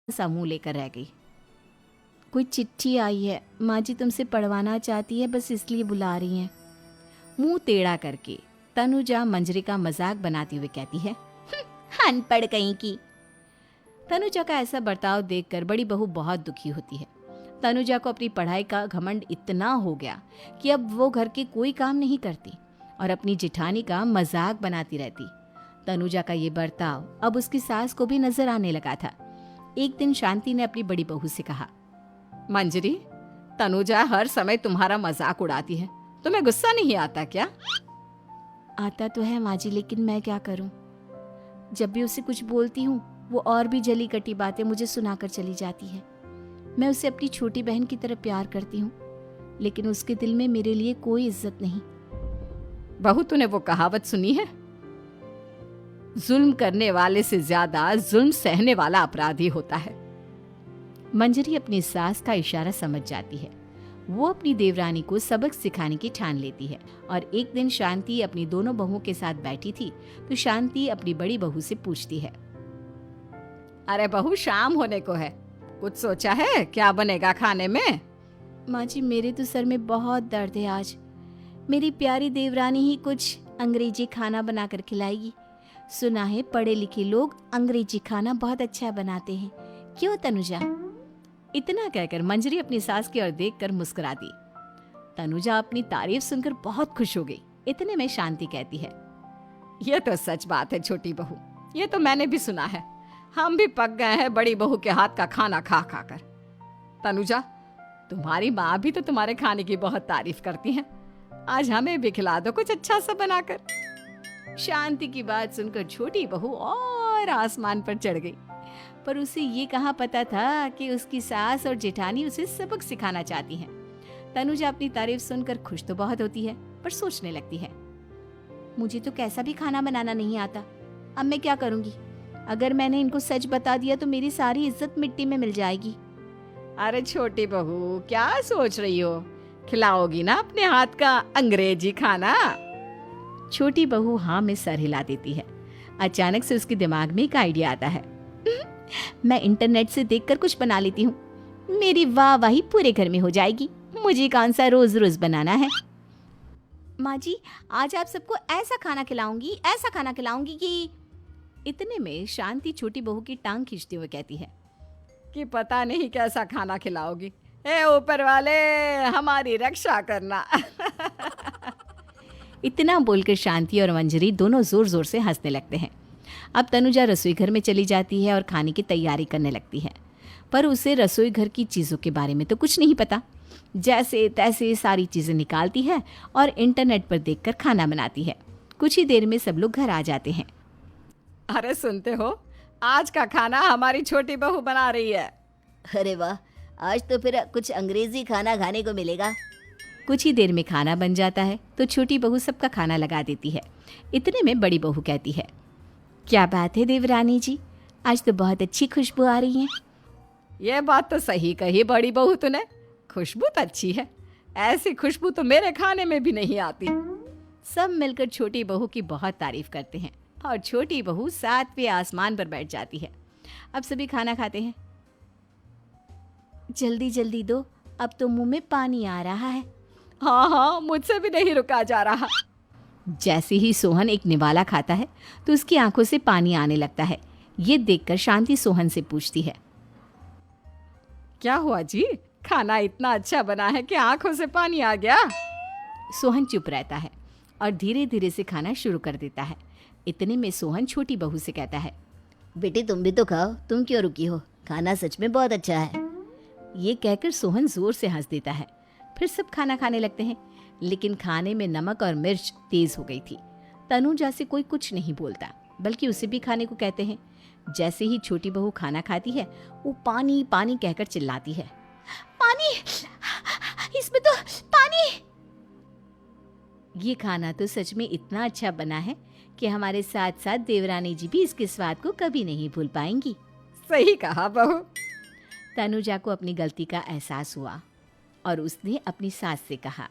सा मुंह लेकर रह गई। कोई चिट्ठी आई है, माँ जी तुमसे पढ़वाना चाहती है, बस इसलिए बुला रही हैं। मुंह टेढ़ा करके तनुजा मंजरी का मजाक बनाती हुए कहती है, अनपढ़ कहीं की। तनुजा का ऐसा बर्ताव देखकर बड़ी बहू बहुत दुखी होती है। तनुजा को अपनी पढ़ाई का घमंड इतना हो गया कि अब वो घर के कोई काम नहीं करती और अपनी जेठानी का मजाक बनाती रहती। तनुजा का ये बर्ताव अब उसकी सास को भी नजर आने लगा था। एक दिन शांति ने अपनी बड़ी बहू से कहा, मंजरी, तनुजा हर समय तुम्हारा मजाक उड़ाती है, तुम्हें गुस्सा नहीं आता क्या? आता तो है माँ जी, लेकिन मैं क्या करूं? जब भी उसे कुछ बोलती हूँ वो और भी जली कटी बातें मुझे सुनाकर चली जाती है। मैं उसे अपनी छोटी बहन की तरह प्यार करती हूँ, लेकिन उसके दिल में मेरे लिए कोई इज्जत नहीं। बहू, तूने वो कहावत सुनी है, जुल्म करने वाले से ज्यादा जुल्म सहने वाला अपराधी होता है। मंजरी अपनी सास का इशारा समझ जाती है। वो अपनी देवरानी को सबक सिखाने की ठान लेती है और एक दिन शांति अपनी दोनों बहुओं के साथ बैठी थी तो शांति अपनी बड़ी बहू से पूछती है, अरे बहू, शाम होने को है, कुछ सोचा है क्या बनेगा खाने में? माँ जी, मेरे तो सर में बहुत दर्द है आज। मेरी प्यारी देवरानी ही कुछ अंग्रेजी खाना बनाकर खिलाएगी। सुना है पढ़े लिखे लोग अंग्रेजी खाना बहुत अच्छा बनाते हैं, क्यों तनुजा? इतना कहकर मंजरी अपनी सास की ओर देखकर मुस्कुरा दी। तनुजा अपनी तारीफ सुनकर बहुत खुश हो गई। इतने में शांति कहती है, यह तो सच बात है छोटी बहू, ये तो मैंने भी सुना है। हम भी पक गए हैं बड़ी बहू के हाथ का खाना खा खा कर। तनुजा, तुम्हारी माँ भी तो तुम्हारे खाने की बहुत तारीफ करती हैं। आज हमें भी खिला दो कुछ अच्छा सा बनाकर। शांति की बात सुनकर छोटी बहू और आसमान पर चढ़ गई, पर उसे ये कहाँ पता था कि उसकी सास और जेठानी उसे सबक सिखाना चाहती हैं। तनुजा अपनी तारीफ सुनकर खुश तो बहुत होती है, पर सोचने लगती है, मुझे तो कैसा भी खाना बनाना नहीं आता। अब मैं क्या करूंगी? अगर मैंने इनको सच बता दिया तो मेरी सारी इज्जत मिट्टी में मिल जाएगी। अरे छोटी बहू, क्या सोच रही हो? खिलाओगी ना अपने हाथ का अंग्रेजी खाना? छोटी बहू हाँ में सर हिला देती है। अचानक से उसके दिमाग में एक आइडिया आता है। मैं इंटरनेट से देखकर कुछ बना लेती हूँ, मेरी वाहवाही पूरे घर में हो जाएगी। मुझे कौन सा रोज रोज बनाना है। माँ जी, आज आप सबको ऐसा खाना खिलाऊंगी, ऐसा खाना खिलाऊंगी कि... इतने में शांति छोटी बहू की टांग खींचते हुए कहती है कि पता नहीं कैसा खाना खिलाओगी। ए ऊपर वाले, हमारी रक्षा करना। इतना बोलकर शांति और मंजरी दोनों जोर जोर से हंसने लगते हैं। अब तनुजा रसोई घर में चली जाती है और खाने की तैयारी करने लगती है, पर उसे रसोई घर की चीज़ों के बारे में तो कुछ नहीं पता। जैसे तैसे सारी चीज़ें निकालती है और इंटरनेट पर देखकर खाना बनाती है। कुछ ही देर में सब लोग घर आ जाते हैं। अरे सुनते हो, आज का खाना हमारी छोटी बहू बना रही है। अरे वाह, आज तो फिर कुछ अंग्रेजी खाना खाने को मिलेगा। कुछ ही देर में खाना बन जाता है तो छोटी बहू सबका खाना लगा देती है। इतने में बड़ी बहू कहती है, क्या बात है देवरानी जी, आज तो बहुत अच्छी खुशबू आ रही है। ये बात तो सही कही बड़ी बहू तूने, खुशबू तो अच्छी है। ऐसी खुशबू तो मेरे खाने में भी नहीं आती। सब मिलकर छोटी बहू की बहुत तारीफ करते हैं और छोटी बहू 7वें आसमान पर बैठ जाती है। अब सभी खाना खाते हैं। जल्दी जल्दी दो, अब तो मुंह में पानी आ रहा है। हाँ हाँ, मुझसे भी नहीं रुका जा रहा। जैसे ही सोहन एक निवाला खाता है तो उसकी आंखों से पानी आने लगता है। ये देखकर शांति सोहन से पूछती है, क्या हुआ जी, खाना इतना अच्छा बना है कि आंखों से पानी आ गया? सोहन चुप रहता है और धीरे धीरे से खाना शुरू कर देता है। इतने में सोहन छोटी बहू से कहता है, बेटी तुम भी तो खाओ, तुम क्यों रुकी हो? खाना सच में बहुत अच्छा है। ये कहकर सोहन जोर से हंस देता है। फिर सब खाना खाने लगते हैं, लेकिन खाने में नमक और मिर्च तेज हो गई थी। तनुजा से कोई कुछ नहीं बोलता, बल्कि उसे भी खाने को कहते हैं। जैसे ही छोटी बहू खाना खाती है वो पानी पानी कहकर चिल्लाती है, पानी, इसमें तो पानी। ये खाना तो सच में इतना अच्छा बना है कि हमारे साथ साथ देवरानी जी भी इसके स्वाद को कभी नहीं भूल पाएंगी। सही कहा बहू। तनुजा को अपनी गलती का एहसास हुआ और उसने अपनी सास से कहा,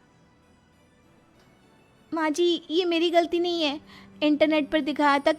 माँ जी, ये मेरी गलती नहीं है। इंटरनेट पर दिखाया था